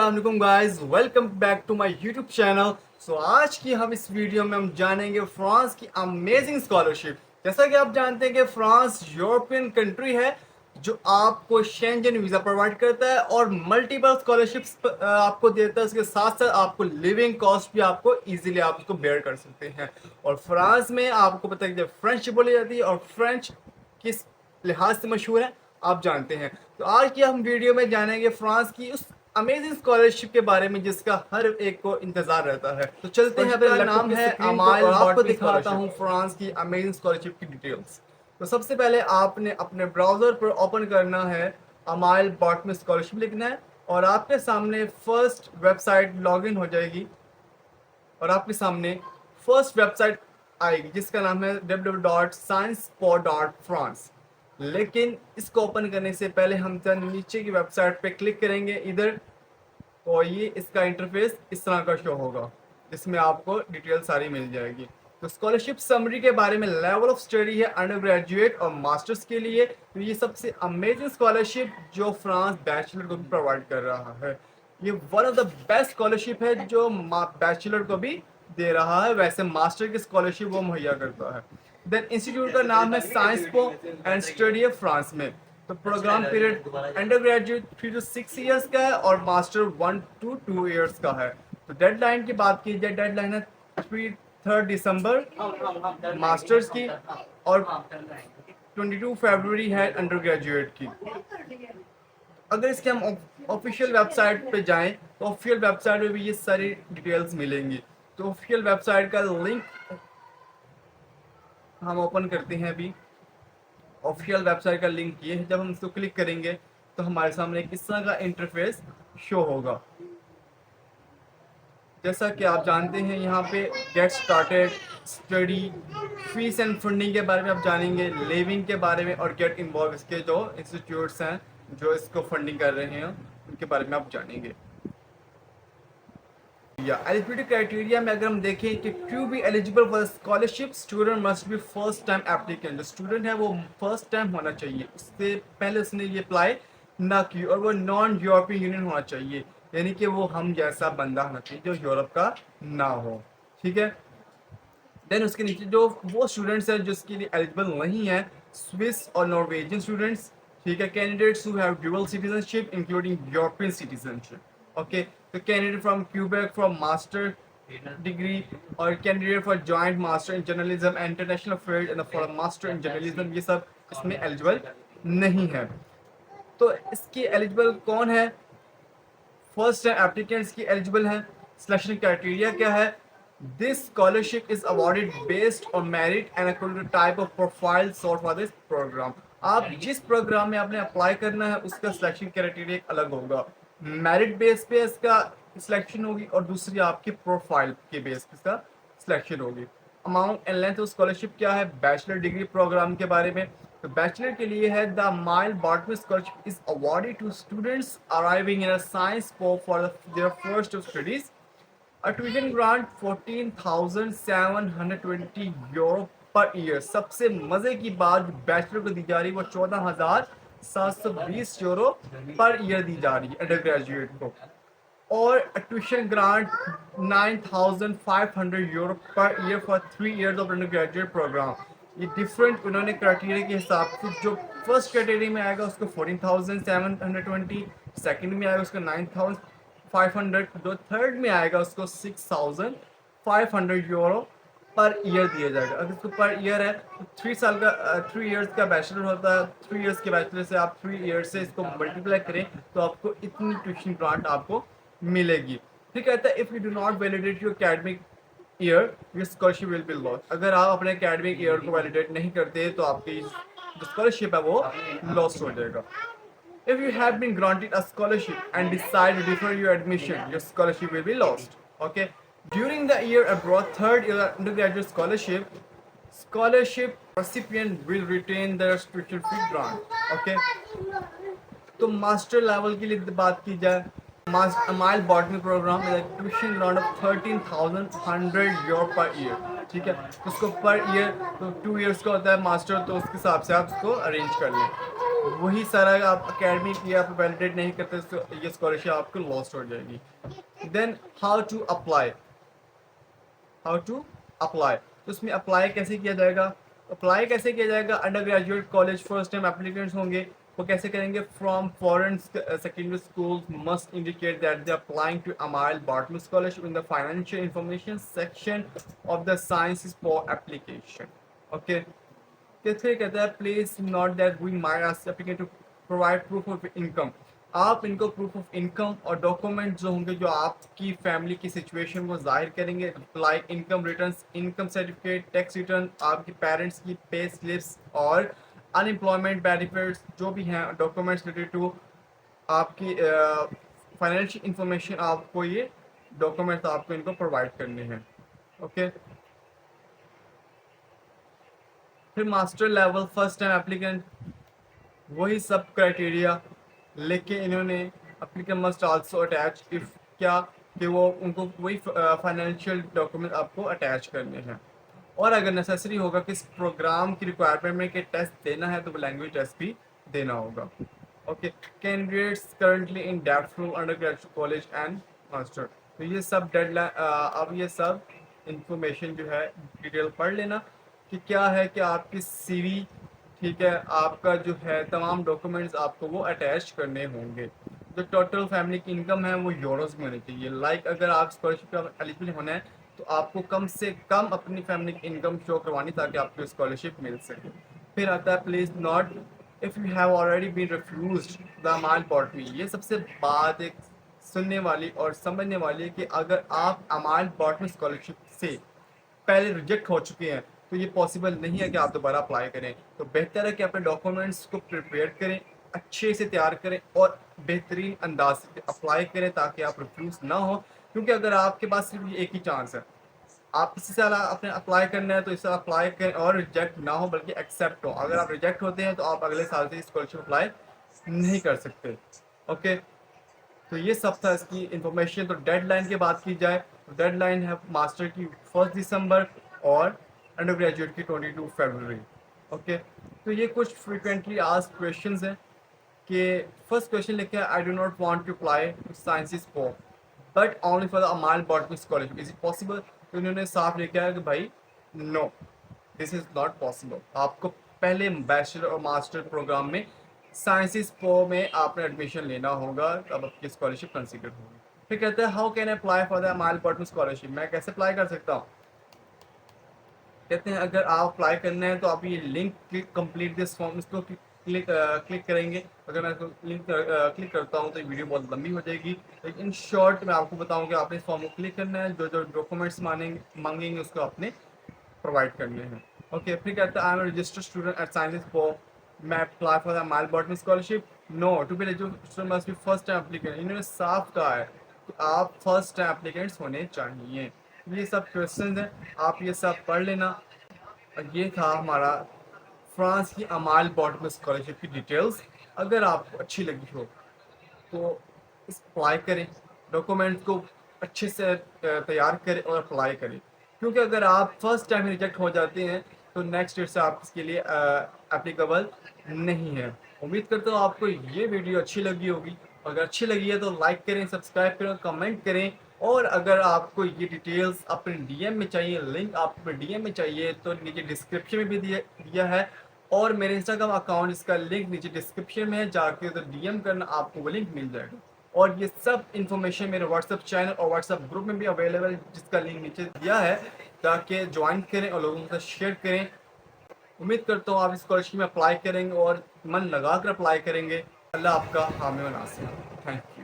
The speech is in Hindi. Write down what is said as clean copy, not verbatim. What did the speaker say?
अस्सलाम वालेकुम guys, welcome back to my YouTube channel. आज की हम इस वीडियो में हम जानेंगे फ्रांस की अमेजिंग स्कॉलरशिप। जैसा कि आप जानते हैं कि फ्रांस यूरोपियन कंट्री है जो आपको शेंजन वीज़ा प्रोवाइड करता है और मल्टीपल स्कॉलरशिप्स आपको देता है। उसके साथ साथ आपको लिविंग कॉस्ट भी आपको इजीली आप उसको बेयर कर सकते हैं। और फ्रांस में आपको पता है कि फ्रेंच बोली जाती है और फ्रेंच किस लिहाज से मशहूर है आप जानते हैं। तो आज की हम वीडियो में जानेंगे फ्रांस की उस अमेजिंग स्कॉलरशिप के बारे में जिसका हर एक को इंतजार रहता है। तो चलते हैं, अपना नाम है अमाइल और आपको दिखाता हूँ फ्रांस की अमेजिंग स्कॉलरशिप की डिटेल्स। तो सबसे पहले आपने अपने ब्राउजर पर ओपन करना है, अमाइल बॉट में स्कॉलरशिप लिखना है और आपके सामने फर्स्ट वेबसाइट लॉगिन हो जाएगी और आपके सामने फर्स्ट वेबसाइट आएगी जिसका नाम है www.sciencespo.france। लेकिन इसको ओपन करने से पहले हम नीचे की वेबसाइट पे क्लिक करेंगे इधर, और ये इसका इंटरफेस इस तरह का शो होगा जिसमें आपको डिटेल सारी मिल जाएगी। तो स्कॉलरशिप समरी के बारे में लेवल ऑफ स्टडी है अंडर ग्रेजुएट और मास्टर्स के लिए। तो ये सबसे अमेजिंग स्कॉलरशिप जो फ्रांस बैचलर को भी प्रोवाइड कर रहा है। ये one of the best scholarship है जो बैचलर को भी दे रहा है, वैसे मास्टर की स्कॉलरशिप वो मुहैया करता है। देन इंस्टीट्यूट का नाम है साइंस पो एंड स्टडी है फ्रांस में। तो program period undergraduate 3 to 6 years का है और मास्टर 1 to 2 ईयर्स का है। तो डेडलाइन की बात की जाए, डेडलाइन है 3 दिसंबर मास्टर्स की और 22 फरवरी है अंडर ग्रेजुएट की। अगर इसके हम ऑफिशियल वेबसाइट पे जाएं तो ऑफिशियल वेबसाइट में भी ये सारी डिटेल्स मिलेंगी। तो ऑफिशियल वेबसाइट का लिंक हम ओपन करते हैं अभी। ऑफिशियल वेबसाइट का लिंक ये है, जब हम इसको क्लिक करेंगे तो हमारे सामने किस तरह का इंटरफेस शो होगा। जैसा कि आप जानते हैं यहाँ पे get started, study, fees and funding के बारे में आप जानेंगे, लिविंग के बारे में और गेट इन्वॉल्व इसके जो इंस्टीट्यूट्स हैं जो इसको फंडिंग कर रहे हैं उनके बारे में आप जानेंगे। या एलिजिबिलिटी क्राइटेरिया में अगर हम देखें कि to be eligible for scholarship student must be first time applicant. जो स्टूडेंट है वो फर्स्ट टाइम होना चाहिए, उससे पहले उसने ये अप्लाई ना की, और वो नॉन यूरोपियन यूनियन होना चाहिए, यानी कि वो हम जैसा बंदा होना चाहिए जो यूरोप का ना हो। ठीक है। देन उसके नीचे जो वो स्टूडेंट्स हैं जिसके लिए एलिजिबल नहीं है, स्विस और नॉर्वेजियन स्टूडेंट्स। ठीक है। Candidates who have dual citizenship including European citizenship. Okay. तो candidate from Quebec from master degree और candidate for joint master in journalism and international affairs and for master in journalism, ये सब इसमें एलिजिबल नहीं है। तो इसकी एलिजिबल कौन है? फर्स्ट टाइम एप्लीकेंट्स की एलिजिबल है। सिलेक्शन क्राइटेरिया क्या है? This scholarship is awarded based on merit and according to type of profile sort for this program. आप जिस प्रोग्राम में आपने अप्लाई करना है उसका सिलेक्शन क्राइटेरिया अलग होगा। मेरिट बेस पे इसका सिलेक्शन होगी और दूसरी आपकी प्रोफाइल के बेस पे इसका सिलेक्शन होगी। Amount and length of scholarship क्या है? बैचलर डिग्री प्रोग्राम के बारे में, तो बैचलर के लिए है the Emile Boutmy scholarship is awarded to students arriving in a Sciences स्कोप for their first of studies. A tuition grant 14,720 euro per year. सबसे मजे की बात बैचलर को दी जा रही है वो 14,720 यूरो पर ईयर दी जा रही है अंडर ग्रेजुएट को, और tuition grant 9,500 euro per year for 3 years of undergraduate program. ये डिफरेंट उन्होंने क्राइटेरिया के हिसाब से, जो फर्स्ट क्राइटेरिया में आएगा उसको 14,720, सेकंड में आएगा उसको 9,500, जो थर्ड में आएगा उसको 6,500 यूरो पर ईयर दिया जाएगा। अगर इसको पर ईयर है तो 3 इयर्स का बैचलर होता है, 3 इयर्स के बैचलर से आप 3 ईयर्स से इसको मल्टीप्लाई करें तो आपको इतनी ट्यूशन ग्रांट आपको मिलेगी। ठीक है। If you do not validate your academic year your scholarship will be lost. अगर आप अपने एकेडमिक ईयर को वैलिडेट नहीं करते तो आपकी जो स्कॉलरशिप है वो लॉस्ट हो जाएगा। If you have been granted a scholarship and decide to defer your admission, your scholarship will be lost. Okay. During the year abroad, third year undergraduate scholarship recipient will retain their tuition fee grant. Okay. तो मास्टर लेवल के लिए बात की जाए, अमाइल बॉटनी प्रोग्राम में tuition grant of 13,100 euro per year. ठीक है। उसको पर ईयर तो 2 इयर्स का होता है मास्टर, तो उसके हिसाब से आप उसको अरेंज कर लें। वही सारा आप अकेडमिक या आप वैलिडेट नहीं करते तो ये स्कॉलरशिप आपको लॉस्ट हो जाएगी। देन हाउ टू अप्लाई, तो उसमें अप्लाई कैसे किया जाएगा? Undergraduate college first time applicants होंगे, वो कैसे करेंगे? From foreign secondary school must indicate that they applying to Emile Boutmy scholarship in the financial information section of the Sciences Po application. Okay, फिर कहता है please note that we might ask applicant to provide proof of income. आप इनको प्रूफ ऑफ इनकम और डॉक्यूमेंट जो होंगे जो आपकी फैमिली की सिचुएशन को जाहिर करेंगे, like income returns, income certificate, tax return, आपके पेरेंट्स की पे स्लिप्स और अनएम्प्लॉयमेंट बेनिफिट्स, जो भी हैं डॉक्यूमेंट्स रिलेटेड टू आपकी फाइनेंशियल इंफॉर्मेशन, आपको ये डॉक्यूमेंट्स आपको इनको प्रोवाइड करने हैं। ओके, फिर master level first time applicant, वही सब क्राइटेरिया, लेकिन इन्होंने applicant must also attach if क्या कि वो उनको वही फाइनेंशियल डॉक्यूमेंट आपको अटैच करने हैं। और अगर नेसेसरी होगा कि इस प्रोग्राम की रिक्वायरमेंट में कि टेस्ट देना है तो वो लैंग्वेज टेस्ट भी देना होगा। Okay, candidates currently in depth from under graduate college and master, तो ये सब डेडलाइन, अब ये सब इंफॉर्मेशन जो है डिटेल पढ़ लेना कि क्या है कि आपकी सीवी, ठीक है, आपका जो है तमाम डॉक्यूमेंट्स आपको वो अटैच करने होंगे। जो टोटल फैमिली की इनकम है वो यूरोस में होनी चाहिए। लाइक अगर आप स्कॉलरशिप का एलिजिबल होना है तो आपको कम से कम अपनी फैमिली की इनकम शो करवानी ताकि आपको स्कॉलरशिप मिल सके। फिर आता है please note if you have already been refused the amount Boutmy. ये सबसे बात एक सुनने वाली और समझने वाली है कि अगर आप अमाउंट बॉटमी स्कॉलरशिप से पहले रिजेक्ट हो चुके हैं तो ये पॉसिबल नहीं है कि आप दोबारा अप्लाई करें। तो बेहतर है कि अपने डॉक्यूमेंट्स को प्रिपेयर करें, अच्छे से तैयार करें और बेहतरीन अंदाज से अप्लाई करें ताकि आप रिफ्यूज़ ना हो। क्योंकि अगर आपके पास सिर्फ एक ही चांस है, आप इसी साल अपने अप्लाई करना है तो इस साल अप्लाई करें और रिजेक्ट ना हो बल्कि एक्सेप्ट हो। अगर आप रिजेक्ट होते हैं तो आप अगले साल से स्कॉलरशिप अप्लाई नहीं कर सकते। ओके, तो ये सब था इसकी इंफॉर्मेशन। तो डेडलाइन की बात की जाए तो डेडलाइन है मास्टर की 1 दिसंबर और अंडर ग्रेजुएट की 22 फरवरी। ओके, तो ये कुछ फ्रिक्वेंटली आस्क्ड क्वेश्चंस हैं कि फर्स्ट क्वेश्चन लिखा है I do not want to apply to Sciences Po but only for the Emile Boutmy scholarship, is it possible? तो इन्होंने साफ लिखा है कि भाई no, this is not possible. आपको पहले बैचलर और मास्टर प्रोग्राम में साइंसेस पो में आपने एडमिशन लेना होगा तब आपकी स्कॉलरशिप कंसिडर होगी। फिर कहते हैं how can apply for the Emile Boutmy scholarship, मैं कैसे अप्लाई कर सकता हूँ? कहते हैं अगर आप अप्लाई करना है तो आप ये link click complete this form, इसको क्लिक करेंगे। अगर मैं इसको लिंक क्लिक करता हूँ तो ये वीडियो बहुत लंबी हो जाएगी, लेकिन इन शॉर्ट मैं आपको बताऊँ कि आपने इस फॉर्म को क्लिक करना है, जो जो डॉक्यूमेंट्स मांगेंगे उसको आपने प्रोवाइड करने हैं। ओके, फिर कहता है I am registered student at Sciences Po, मैं apply for the Emile Boutmy scholarship, no to be registered must be first time applicant. इन्होंने साफ कहा है कि आप फर्स्ट टाइम एप्लीकेंट्स होने चाहिए। ये सब क्वेश्चन हैं, आप ये सब पढ़ लेना। और ये था हमारा फ्रांस की अमाइल बॉटनी स्कॉलरशिप की डिटेल्स। अगर आपको अच्छी लगी हो तो इस अप्लाई करें, डॉक्यूमेंट को अच्छे से तैयार करें और अप्लाई करें। क्योंकि अगर आप फर्स्ट टाइम रिजेक्ट हो जाते हैं तो नेक्स्ट ईयर से आप इसके लिए एप्लीकेबल नहीं है। उम्मीद करता हूँ आपको ये वीडियो अच्छी लगी होगी। अगर अच्छी लगी है तो लाइक करें, सब्सक्राइब करें, कमेंट करें। और अगर आपको ये डिटेल्स अपने डीएम में चाहिए, लिंक आपको डीएम में चाहिए तो नीचे डिस्क्रिप्शन में भी दिया है और मेरे इंस्टाग्राम अकाउंट इसका लिंक नीचे डिस्क्रिप्शन में है, जाके उधर डीएम करना, आपको वो लिंक मिल जाएगा। और ये सब इन्फॉर्मेशन मेरे व्हाट्सएप चैनल और व्हाट्सएप ग्रुप में भी अवेलेबल है जिसका लिंक नीचे दिया है, ताकि ज्वाइन करें और लोगों के साथ शेयर करें। उम्मीद करता हूँ आप स्कॉलरशिप में अप्लाई करेंगे और मन लगा कर अप्लाई करेंगे। अल्लाह आपका हामी व नासिर। Thank you.